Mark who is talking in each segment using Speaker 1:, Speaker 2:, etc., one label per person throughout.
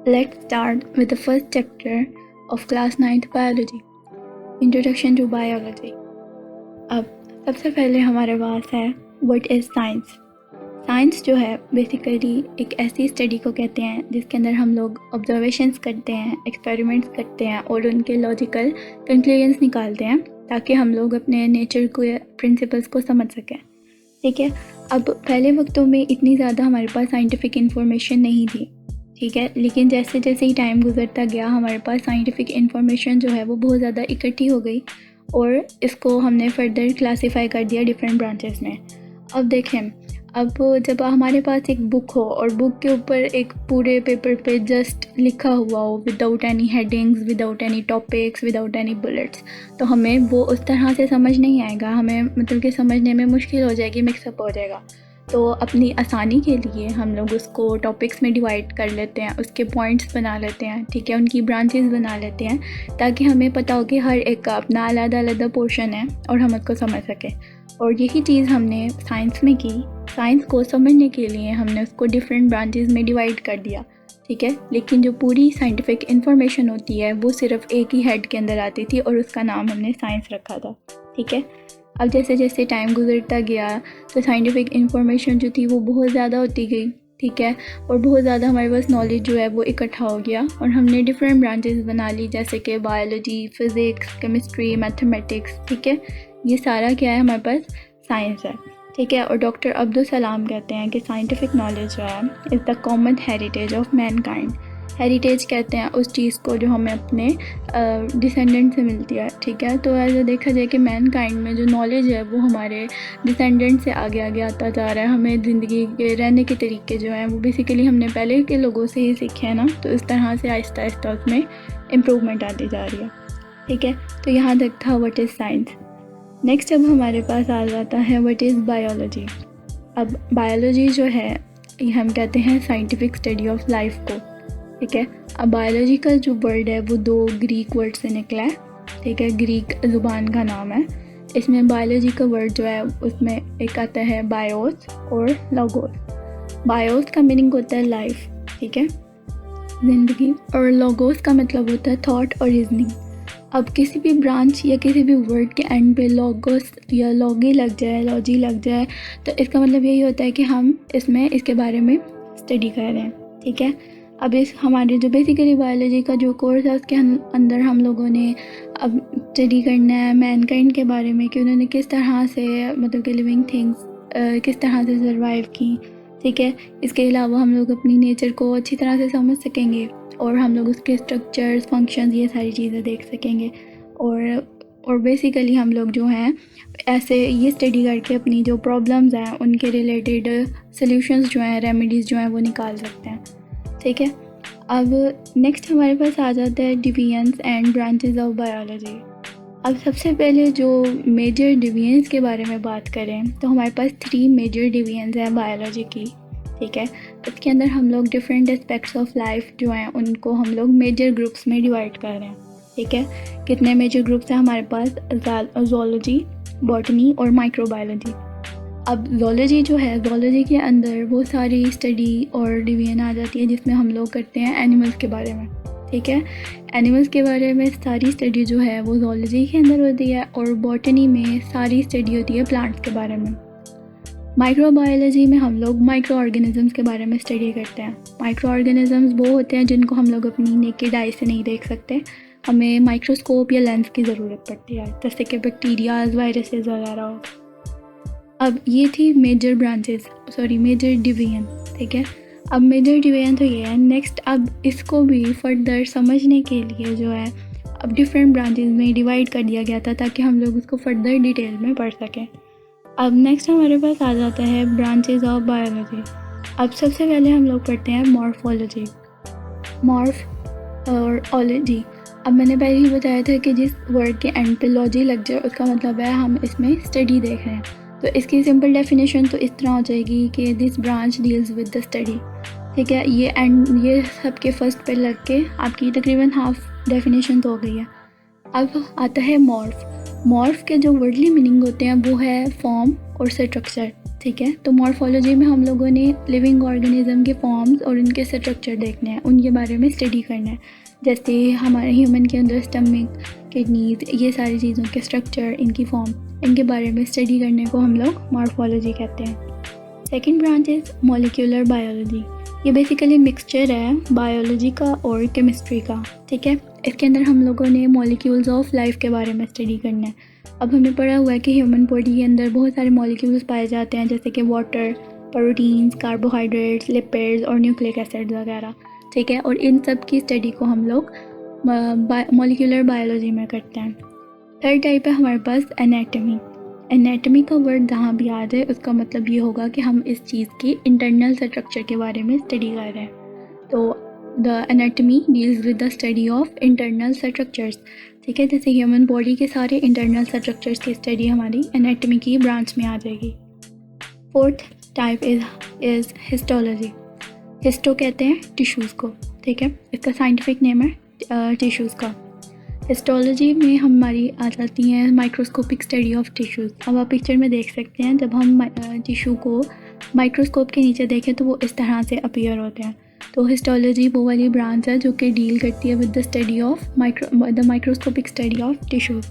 Speaker 1: Let's start with the first chapter of class 9th biology, Introduction to Biology. अब सबसे पहले हमारे पास है What is Science? साइंस जो है बेसिकली एक ऐसी स्टडी को कहते हैं जिसके अंदर हम लोग ऑब्जर्वेशंस करते हैं, एक्सपेरिमेंट्स करते हैं और उनके लॉजिकल कंक्लूजन्स निकालते हैं ताकि हम लोग अपने नेचर को या प्रिंसिपल्स को समझ सकें। ठीक है, अब पहले वक्तों में इतनी ज़्यादा हमारे पास साइंटिफिक इन्फॉर्मेशन नहीं थी, ठीक है, लेकिन जैसे जैसे ही टाइम गुजरता गया हमारे पास साइंटिफिक इन्फॉर्मेशन जो है वो बहुत ज़्यादा इकट्ठी हो गई और इसको हमने फर्दर क्लासीफाई कर दिया डिफरेंट ब्रांचेस में। अब देखें, अब जब हमारे पास एक बुक हो और बुक के ऊपर एक पूरे पेपर पे जस्ट लिखा हुआ हो without any headings, without any topics, without any bullets, तो हमें वो उस तरह से समझ नहीं आएगा, हमें मतलब कि समझने में मुश्किल हो जाएगी, मिक्सअप हो जाएगा। तो अपनी आसानी के लिए हम लोग उसको टॉपिक्स में डिवाइड कर लेते हैं, उसके पॉइंट्स बना लेते हैं, ठीक है, उनकी ब्रांचेस बना लेते हैं ताकि हमें पता हो कि हर एक का अपना अलग पोर्शन है और हम उसको समझ सकें। और यही चीज़ हमने साइंस में की। साइंस को समझने के लिए हमने उसको डिफरेंट ब्रांचेस में डिवाइड कर दिया, ठीक है, लेकिन जो पूरी साइंटिफिक इन्फॉर्मेशन होती है वो सिर्फ एक ही हेड के अंदर आती थी और उसका नाम हमने साइंस रखा था। ठीक है, अब जैसे जैसे टाइम गुजरता गया तो साइंटिफिक इन्फॉर्मेशन जो थी वो बहुत ज़्यादा होती गई, ठीक है, और बहुत ज़्यादा हमारे पास नॉलेज जो है वो इकट्ठा हो गया और हमने डिफरेंट ब्रांचेस बना ली जैसे कि बायोलॉजी, फिज़िक्स, केमिस्ट्री, मैथमेटिक्स। ठीक है, ये सारा क्या है, हमारे पास साइंस है। ठीक है, और डॉक्टर अब्दुल सलाम कहते हैं कि साइंटिफिक नॉलेज जो है is the common heritage of Mankind. Heritage कहते हैं उस चीज़ को जो हमें अपने डिसेंडेंट से मिलती है। ठीक है, तो ऐसा देखा जाए कि मैनकाइंड में जो नॉलेज है वो हमारे डिसेंडेंट से आगे आगे आता जा रहा है। हमें ज़िंदगी के रहने के तरीके जो हैं वो बेसिकली हमने पहले के लोगों से ही सीखे हैं ना, तो इस तरह से आहिस्ता आहिस्ता उसमें इम्प्रूवमेंट आती जा रही है। ठीक है, तो यहाँ तक था व्हाट इज़ साइंस। नेक्स्ट अब हमारे पास आ जाता है व्हाट इज़ बायोलॉजी। अब बायोलॉजी जो है ये हम कहते हैं साइंटिफिक स्टडी ऑफ लाइफ को। ठीक है, अब बायोलॉजी का जो वर्ड है वो 2 ग्रीक वर्ड से निकला है। ठीक है, ग्रीक ज़ुबान का नाम है। इसमें बायोलॉजी का वर्ड जो है उसमें एक आता है बायोस और लोगोस। बायोस का मीनिंग होता है लाइफ, ठीक है, ज़िंदगी, और लोगोस का मतलब होता है थॉट और रीजनिंग। अब किसी भी ब्रांच या किसी भी वर्ड के एंड पे लोगोस या लॉगी लग जाए, लॉजी लग जाए, तो इसका मतलब यही होता है कि हम इसमें इसके बारे में स्टडी कर रहे हैं। ठीक है, अब इस हमारे जो बेसिकली बायोलॉजी का जो कोर्स है उसके अंदर हम लोगों ने अब स्टडी करना है मैनकाइंड के बारे में कि उन्होंने किस तरह से मतलब कि लिविंग थिंग्स किस तरह से सर्वाइव की। ठीक है, इसके अलावा हम लोग अपनी नेचर को अच्छी तरह से समझ सकेंगे और हम लोग उसके स्ट्रक्चर्स, फंक्शंस, ये सारी चीज़ें देख सकेंगे और बेसिकली हम लोग जो हैं ऐसे ये स्टडी करके अपनी जो प्रॉब्लम्स हैं उनके रिलेटेड सॉल्यूशंस जो हैं, रेमेडीज़ जो हैं वो निकाल सकते हैं। ठीक है, अब नेक्स्ट हमारे पास आ जाता है divisions and branches of biology. अब सबसे पहले जो मेजर डिवीजन्स के बारे में बात करें तो हमारे पास 3 मेजर डिवीजन्स हैं बायोलॉजी की। ठीक है, इसके अंदर हम लोग डिफरेंट एस्पेक्ट्स ऑफ लाइफ जो हैं उनको हम लोग मेजर ग्रुप्स में डिवाइड कर रहे हैं। ठीक है, कितने मेजर ग्रुप्स हैं हमारे पास, ज़ूलॉजी, बॉटनी और माइक्रोबायोलॉजी। अब ज़ूलॉजी जो है, ज़ूलॉजी के अंदर वो सारी स्टडी और डिवीजन आ जाती है जिसमें हम लोग करते हैं एनिमल्स के बारे में। ठीक है, एनिमल्स के बारे में सारी स्टडी जो है वो ज़ूलॉजी के अंदर होती है और बॉटनी में सारी स्टडी होती है प्लांट्स के बारे में। माइक्रोबायोलॉजी में हम लोग माइक्रो ऑर्गेनिज़म्स के बारे में स्टडी करते हैं। माइक्रो ऑर्गेनिज़म्स वो होते हैं जिनको हम लोग अपनी नेकेड आई से नहीं देख सकते, हमें माइक्रोस्कोप या लेंस की ज़रूरत पड़ती है, जैसे कि बैक्टीरियाज, वायरसेस वगैरह हो। अब ये थी मेजर डिवीजन। ठीक है, अब मेजर डिवीजन तो ये है। नेक्स्ट अब इसको भी फर्दर समझने के लिए जो है अब डिफरेंट ब्रांचेस में डिवाइड कर दिया गया था ताकि हम लोग उसको फर्दर डिटेल में पढ़ सकें। अब नेक्स्ट हमारे पास आ जाता है ब्रांचेस ऑफ बायोलॉजी। अब सबसे पहले हम लोग पढ़ते हैं मॉर्फोलॉजी, मॉर्फ और ओलॉजी। अब मैंने पहले ही बताया था कि जिस वर्ड के एंड पे लॉजी लग जाए उसका मतलब है हम इसमें स्टडी देख रहे हैं। तो इसकी सिंपल डेफिनेशन तो इस तरह हो जाएगी कि this branch deals with the study. ठीक है, ये सब के फर्स्ट पे लग के आपकी तकरीबन हाफ डेफिनेशन तो हो गई है। अब आता है मॉर्फ। मॉर्फ के जो वर्डली मीनिंग होते हैं वो है फॉर्म, और स्ट्रक्चर। ठीक है, तो मॉर्फोलॉजी में हम लोगों ने लिविंग ऑर्गेनिज्म के फॉर्म्स और उनके स्ट्रक्चर देखने हैं, उनके बारे में स्टडी करना है। जैसे हमारे ह्यूमन के अंदर स्टमक, किडनीज, ये सारी चीज़ों के स्ट्रक्चर, इनकी फॉर्म, इनके बारे में स्टडी करने को हम लोग मॉर्फोलॉजी कहते हैं। Second branch is molecular biology. ये बेसिकली मिक्सचर है बायोलॉजी का और केमिस्ट्री का। ठीक है, इसके अंदर हम लोगों ने मॉलिक्यूल्स ऑफ लाइफ के बारे में स्टडी करना है। अब हमने पढ़ा हुआ है कि ह्यूमन बॉडी के अंदर बहुत सारे मॉलिक्यूल्स पाए जाते हैं, जैसे कि वाटर, प्रोटीन्स, कार्बोहाइड्रेट्स, लिपिड्स और न्यूक्लिक एसिड्स वगैरह। ठीक है, और इन सब की स्टडी को हम लोग मॉलिक्यूलर बायोलॉजी में करते हैं। थर्ड टाइप है हमारे पास एनाटमी। एनाटमी का वर्ड जहाँ भी याद है उसका मतलब ये होगा कि हम इस चीज़ की इंटरनल स्ट्रक्चर के बारे में स्टडी कर रहे हैं। तो the anatomy deals with the study of internal structures. ठीक है, जैसे ह्यूमन बॉडी के सारे इंटरनल स्ट्रक्चर्स की स्टडी हमारी एनाटमी की ब्रांच में आ जाएगी। Fourth type is histology. Histo कहते हैं टिश्यूज़ को। ठीक है, इसका साइंटिफिक नेम है टिश्यूज़ का। हिस्टोलॉजी में हमारी आ जाती हैं माइक्रोस्कोपिक स्टडी ऑफ टिश्यूज़। अब आप पिक्चर में देख सकते हैं, जब हम टिश्यू को माइक्रोस्कोप के नीचे देखें तो वो इस तरह से अपीयर होते हैं। तो हिस्टोलॉजी वो वाली ब्रांच है जो कि डील करती है with the study of the microscopic study of tissues.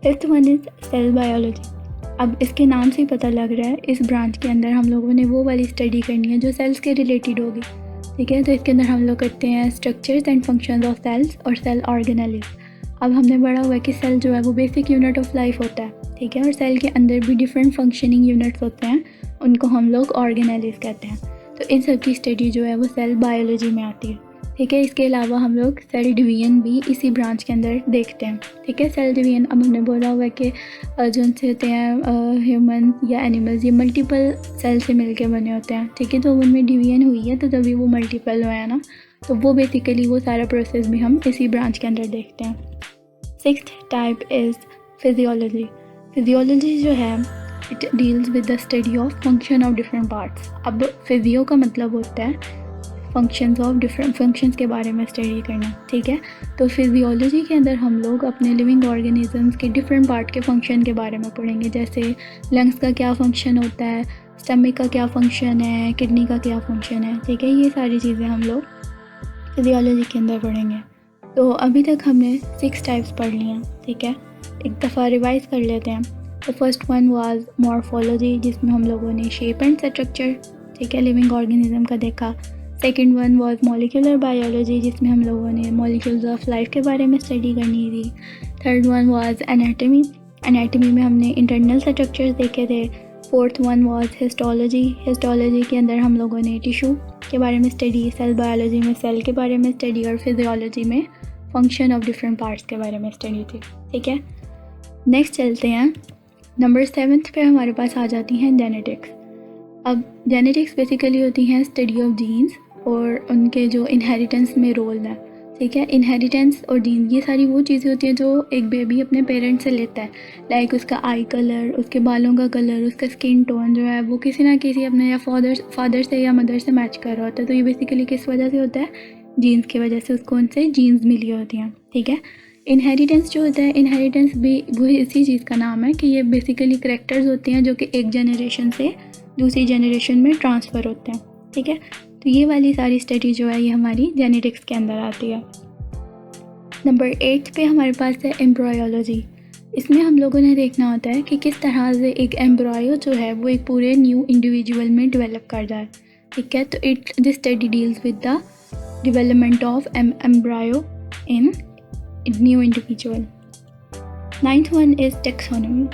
Speaker 1: Fifth one is cell biology. अब इसके नाम से ही पता लग रहा है, इस ब्रांच के अंदर हम लोगों ने वो वाली स्टडी करनी है जो सेल्स के रिलेटेड होगी। ठीक है, तो इसके अंदर हम लोग करते हैं structures and functions of cells और सेल ऑर्गेनेल्स। अब हमने पढ़ा हुआ है कि सेल जो है वो बेसिक यूनिट ऑफ लाइफ होता है। ठीक है, और सेल के अंदर भी डिफरेंट फंक्शनिंग यूनिट्स होते हैं, उनको हम लोग ऑर्गेनेल्स कहते हैं। तो इन सब की स्टडी जो है वो सेल बायोलॉजी में आती है। ठीक है, इसके अलावा हम लोग सेल डिवीजन भी इसी ब्रांच के अंदर देखते हैं। ठीक है, सेल डिवीजन अब हमने बोला हुआ है कि जो उनसे होते हैं ह्यूमन या एनिमल्स, ये मल्टीपल सेल से मिलके बने होते हैं। ठीक है, तो उनमें डिवीजन हुई है तो तभी वो मल्टीपल हुए हैं ना, तो वो बेसिकली वो सारा प्रोसेस भी हम इसी ब्रांच के अंदर देखते हैं। Sixth type is physiology. Physiology जो है it deals with the study of function of different parts. अब फिजियो का मतलब होता है फंक्शंस ऑफ डिफरेंट फंक्शंस के बारे में स्टडी करना। ठीक है, तो फिजियोलॉजी के अंदर हम लोग अपने लिविंग ऑर्गेनिजम्स के डिफरेंट पार्ट के फंक्शन के बारे में पढ़ेंगे, जैसे लंग्स का क्या फंक्शन होता है, स्टमक का क्या फंक्शन है, किडनी का क्या फंक्शन है। ठीक है, ये सारी चीज़ें हम लोग फिजियोलॉजी के अंदर पढ़ेंगे। तो अभी तक हमने 6 टाइप्स पढ़ ली हैं। ठीक है, एक दफ़ा रिवाइज कर लेते हैं। तो फर्स्ट वन वाज मॉर्फोलॉजी, जिसमें हम लोगों ने शेप एंड स्ट्रक्चर, ठीक है, लिविंग ऑर्गेनिज्म का देखा। Second one was molecular biology, जिसमें हम लोगों ने मॉलिक्यूल्स ऑफ लाइफ के बारे में स्टडी करनी थी। Third one was anatomy. Anatomy में हमने इंटरनल स्ट्रक्चर्स देखे थे। Fourth one was histology. Histology के अंदर हम लोगों ने टिश्यू के बारे में स्टडी, सेल बायोलॉजी में सेल के बारे में स्टडी, और फिजियोलॉजी में फंक्शन ऑफ डिफरेंट पार्ट्स के बारे में स्टडी थी। ठीक है, नेक्स्ट चलते हैं। नंबर 7 पे हमारे पास आ जाती हैं जेनेटिक्स। अब जेनेटिक्स बेसिकली होती हैं स्टडी ऑफ जीन्स और उनके जो इनहेरिटेंस में रोल है। ठीक है, इनहेरिटेंस और जीन्स ये सारी वो चीज़ें होती हैं जो एक बेबी अपने पेरेंट्स से लेता है, लाइक उसका आई कलर, उसके बालों का कलर, उसका स्किन टोन जो है वो किसी ना किसी अपने या फादर से या मदर से मैच कर रहा होता है। तो ये बेसिकली किस वजह से होता है, जीन्स की वजह से उसको उनसे जीन्स मिली होती हैं। ठीक है, इनहेरिटेंस जो होता है, इनहेरिटेंस भी वही इसी चीज़ का नाम है कि ये बेसिकली करैक्टर्स होते हैं जो कि एक जनरेशन से दूसरी जनरेशन में ट्रांसफ़र होते हैं। ठीक है, तो ये वाली सारी स्टडी जो है ये हमारी जेनेटिक्स के अंदर आती है। नंबर 8 पे हमारे पास है एम्ब्रायोलॉजी। इसमें हम लोगों ने देखना होता है कि किस तरह से एक एम्ब्रायो जो है वो एक पूरे न्यू इंडिविजुअल में डेवलप कर जाए। ठीक है, तो this study deals with the development of embryo in new individual. 9th one is taxonomy.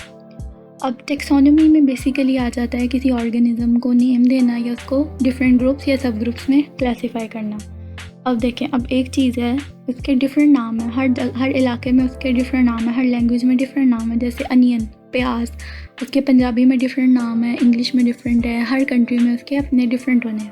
Speaker 1: अब टेक्सोनॉमी में बेसिकली आ जाता है किसी ऑर्गेनिज्म को नेम देना या उसको डिफरेंट ग्रुप्स या सब ग्रुप्स में क्लासीफाई करना। अब देखें, अब एक चीज़ है उसके डिफरेंट नाम है, हर इलाके में उसके डिफरेंट नाम है, हर लैंग्वेज में डिफरेंट नाम है। जैसे अनियन, प्याज, उसके पंजाबी में डिफरेंट नाम है, इंग्लिश में डिफरेंट है, हर कंट्री में उसके अपने डिफरेंट होने हैं।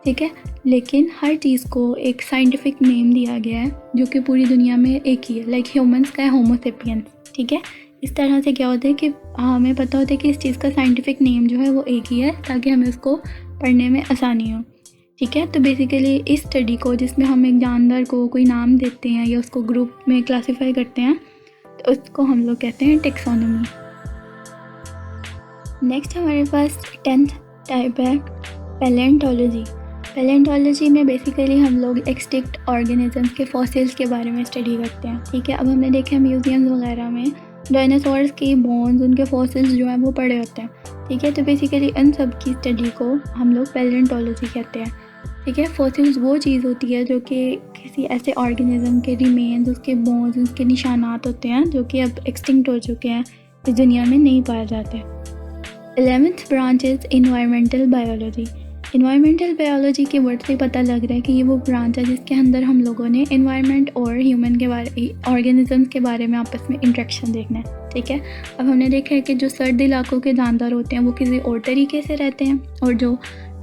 Speaker 1: ठीक है, लेकिन हर चीज़ को एक साइंटिफिक नेम दिया गया है जो कि पूरी दुनिया में एक ही है, लाइक ह्यूमंस का है होमो सेपियंस। ठीक है, इस तरह से क्या होता है कि हमें पता होता है कि इस चीज़ का साइंटिफिक नेम जो है वो एक ही है ताकि हमें उसको पढ़ने में आसानी हो। ठीक है, तो बेसिकली इस स्टडी को जिसमें हम एक जानवर को कोई नाम देते हैं या उसको ग्रुप में क्लासीफाई करते हैं तो उसको हम लोग कहते हैं टेक्सोनॉमी। नेक्स्ट हमारे पास 10th टाइप है पैलेंटोलॉजी। पैलेंटोलॉजी में बेसिकली हम लोग एक्सटिंक्ट ऑर्गेनिजम्स के फॉसिल्स के बारे में स्टडी करते हैं, ठीक है। अब हमने देखा है म्यूजियम्स वगैरह में डायनासोर्स की बोन्स, उनके फॉसिल्स जो हैं वो पड़े होते हैं, ठीक है। तो बेसिकली इन सब की स्टडी को हम लोग पैलेंटोलॉजी कहते हैं, ठीक है। फॉसिल्स वो चीज़ होती है जो कि किसी ऐसे ऑर्गेनिज्म के रिमेन्स, उसके बोन्स, उसके निशानात होते हैं जो कि अब एक्सटिंक्ट हो चुके हैं, इस दुनिया में नहीं पाए जाते। 11th branch is environmental biology. Environmental biology के वर्ड से पता लग रहा है कि ये वो ब्रांच है जिसके अंदर हम लोगों ने इन्वायरमेंट और ह्यूमन के बारे, ऑर्गेनिजम्स के बारे में आपस में इंट्रैक्शन देखना है, ठीक है। अब हमने देखा है कि जो सर्द इलाकों के जानदार होते हैं वो किसी और तरीके से रहते हैं, और जो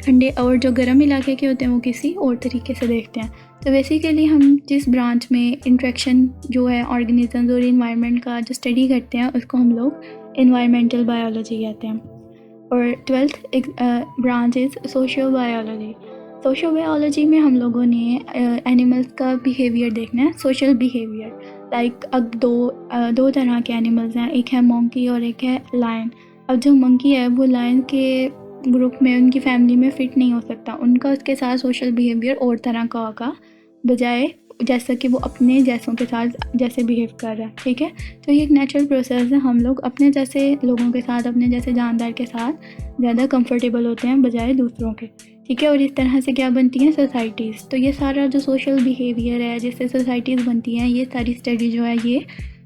Speaker 1: ठंडे और जो गर्म इलाके के होते हैं वो किसी और तरीके से देखते हैं। तो बेसिकली हम जिस ब्रांच में इंट्रैक्शन जो है ऑर्गेनिजम्स और इन्वायरमेंट का जो स्टडी करते हैं उसको हम लोग इन्वायरमेंटल बायोलॉजी कहते हैं। और 12th branch is socio biology. Socio biology में हम लोगों ने एनिमल्स का बिहेवियर देखना है, सोशल बिहेवियर। लाइक अब दो तरह के एनिमल्स हैं, एक है मंकी और एक है लायन। अब जो मंकी है वो लायन के ग्रुप में, उनकी फैमिली में फ़िट नहीं हो सकता, उनका उसके साथ सोशल बिहेवियर और तरह का होगा बजाय जैसा कि वो अपने जैसों के साथ जैसे बिहेव कर रहा है, ठीक है। तो ये एक नेचुरल प्रोसेस है, हम लोग अपने जैसे लोगों के साथ, अपने जैसे जानदार के साथ ज़्यादा कंफर्टेबल होते हैं बजाय दूसरों के, ठीक है। और इस तरह से क्या बनती हैं सोसाइटीज़। तो ये सारा जो सोशल बिहेवियर है जिससे सोसाइटीज़ बनती हैं, ये सारी स्टडी जो है ये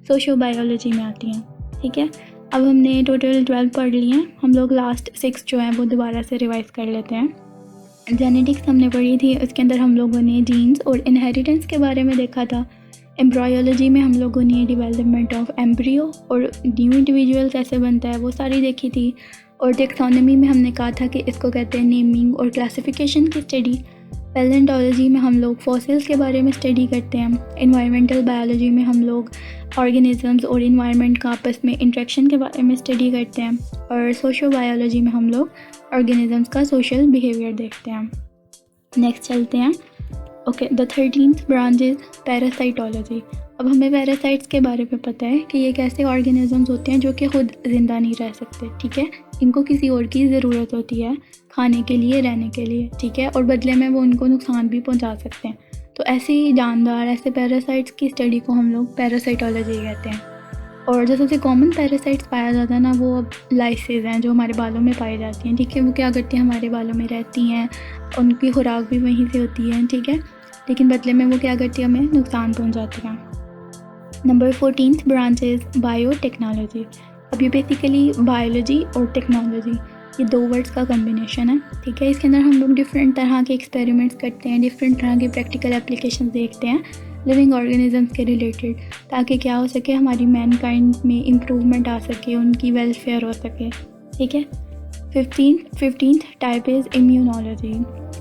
Speaker 1: सोशो बायोलॉजी में आती हैं, ठीक है। अब हमने टोटल 12 पढ़ लिए हैं, हम लोग लास्ट 6 जो हैं वो दोबारा से रिवाइज़ कर लेते हैं। जेनेटिक्स हमने पढ़ी थी, उसके अंदर हम लोगों ने जीन्स और इनहेरिटेंस के बारे में देखा था। एम्ब्रायोलॉजी में हम लोगों ने डेवलपमेंट ऑफ एम्ब्रियो और न्यू इंडिविजुअल कैसे बनता है वो सारी देखी थी। और टेक्सोनॉमी में हमने कहा था कि इसको कहते हैं नेमिंग और क्लासिफिकेशन की स्टडी। पैलेंटोलॉजी में हम लोग फॉसिल्स के बारे में स्टडी करते हैं। इन्वायरमेंटल बायोलॉजी में हम लोग ऑर्गेनिजम्स और इन्वायरमेंट का आपस में इंट्रैक्शन के बारे में स्टडी करते हैं। और सोशल बायोलॉजी में हम लोग ऑर्गेनिजम्स का सोशल बिहेवियर देखते हैं। नेक्स्ट चलते हैं। Okay, the 13th branch is parasitology. अब हमें पैरासाइट्स के बारे में पता है कि ये एक ऐसे ऑर्गेनिजम्स होते हैं जो कि खुद ज़िंदा नहीं रह सकते, ठीक है। इनको किसी और की ज़रूरत होती है खाने के लिए, रहने के लिए, ठीक है, और बदले में वो उनको नुकसान भी पहुंचा सकते हैं। तो ऐसे ही जानदार, ऐसे पैरासाइट्स की स्टडी को हम लोग पैरासाइटोलॉजी कहते हैं। और जो सबसे कॉमन पैरासाइट्स पाया जाता है ना, वो अब लाइसेस हैं जो हमारे बालों में पाई जाती हैं, ठीक है। वो क्या करती हैं, हमारे बालों में रहती हैं, उनकी खुराक भी वहीं से होती है, ठीक है, लेकिन बदले में वो क्या करती है, हमें नुकसान पहुंचाती हैं। Number 14th branch is biotechnology. अब ये बेसिकली बायोलॉजी और टेक्नोलॉजी, ये दो वर्ड्स का कम्बिनेशन है, ठीक है। इसके अंदर हम लोग डिफरेंट तरह के एक्सपेरिमेंट्स करते हैं, डिफरेंट तरह के प्रैक्टिकल एप्लीकेशन देखते हैं लिविंग ऑर्गेनिजम्स के रिलेटेड, ताकि क्या हो सके, हमारी मैनकाइंड में इम्प्रूवमेंट आ सके, उनकी वेलफेयर हो सके, ठीक है। 15th type is immunology.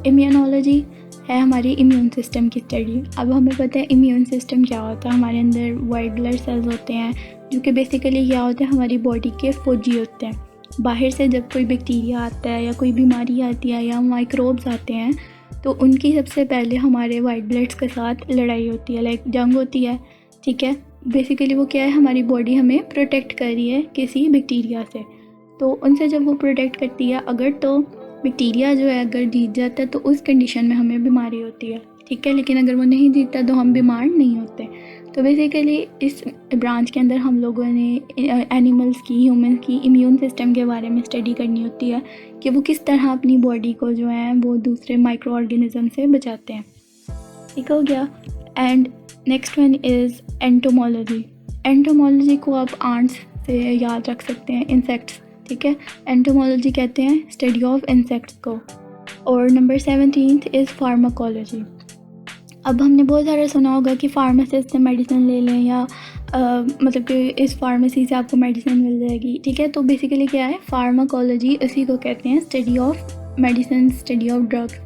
Speaker 1: Immunology है हमारी इम्यून सिस्टम की स्टडी। अब हमें पता है इम्यून सिस्टम क्या होता है। हमारे अंदर वाइट ब्लड सेल्स होते हैं जो कि बेसिकली क्या होते हैं, हमारी बॉडी के फौजी होते हैं। बाहर से जब कोई बैक्टीरिया आता है या कोई बीमारी आती है या माइक्रोब्स आते हैं तो उनकी सबसे पहले हमारे वाइट ब्लड्स के साथ लड़ाई होती है, लाइक जंग होती है, ठीक है। बेसिकली वो क्या है, हमारी बॉडी हमें प्रोटेक्ट कर रही है किसी बैक्टीरिया से। तो उनसे जब वो प्रोटेक्ट करती है, अगर तो बैक्टीरिया जो है अगर जीत जाता है तो उस कंडीशन में हमें बीमारी होती है, ठीक है। लेकिन अगर वो नहीं जीतता तो हम बीमार नहीं होते। तो बेसिकली इस ब्रांच के अंदर हम लोगों ने एनिमल्स की, ह्यूमन की इम्यून सिस्टम के बारे में स्टडी करनी होती है कि वो किस तरह अपनी बॉडी को जो है वो दूसरे माइक्रो ऑर्गेनिज्म से बचाते हैं, ठीक हो गया। And next one is entomology. Entomology को आप आंट्स से याद रख सकते हैं, इंसेक्ट्स, ठीक है। एंटोमोलॉजी कहते हैं स्टडी ऑफ इंसेक्ट्स को। और नंबर 17th इज़ फार्माकोलॉजी। अब हमने बहुत सारा सुना होगा कि फार्मासिस्ट से मेडिसिन ले लें या मतलब कि इस फार्मेसी से आपको मेडिसिन मिल जाएगी, ठीक है। तो बेसिकली क्या है, फार्माकोलॉजी इसी को कहते हैं, study of medicine, study of drugs,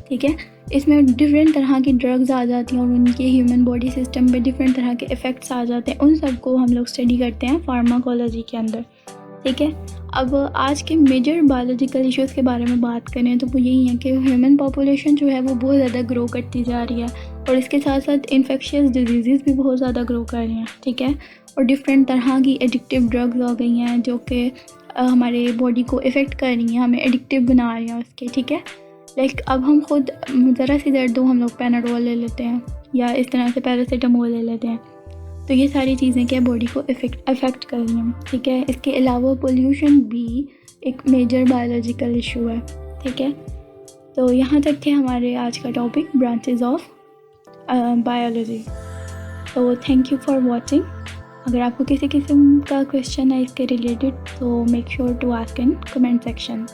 Speaker 1: ठीक है। इसमें डिफरेंट तरह की ड्रग्स आ जाती हैं और उनके ह्यूमन बॉडी सिस्टम पे डिफरेंट तरह के इफ़ेक्ट्स आ जाते हैं, उन सब को हम लोग स्टडी करते हैं फार्माकोलॉजी के अंदर, ठीक है। अब आज के मेजर बायोलॉजिकल इश्यूज़ के बारे में बात करें तो वो यही है कि ह्यूमन पॉपुलेशन जो है वो बहुत ज़्यादा ग्रो करती जा रही है। और इसके साथ साथ इन्फेक्शियस डिजीज़ भी बहुत ज़्यादा ग्रो कर रही हैं, ठीक है। और डिफरेंट तरह की एडिक्टिव ड्रग्स हो गई हैं जो कि हमारे बॉडी को इफ़ेक्ट कर रही हैं, हमें एडिक्टिव बना रही हैं उसके, ठीक है। लाइक अब हम खुद ज़रा सी दर्द हो हम लोग पैनाडोल ले लेते हैं या इस तरह से पैरासीटामोल ले लेते हैं, तो ये सारी चीज़ें क्या बॉडी को अफेक्ट कर रही हैं, ठीक है। इसके अलावा पोल्यूशन भी एक मेजर बायोलॉजिकल इशू है, ठीक है। तो यहाँ तक थे हमारे आज का टॉपिक ब्रांचेस ऑफ बायोलॉजी। तो थैंक यू फॉर वॉचिंग। अगर आपको किसी किस्म का क्वेश्चन है इसके रिलेटेड तो make sure to ask in comment section.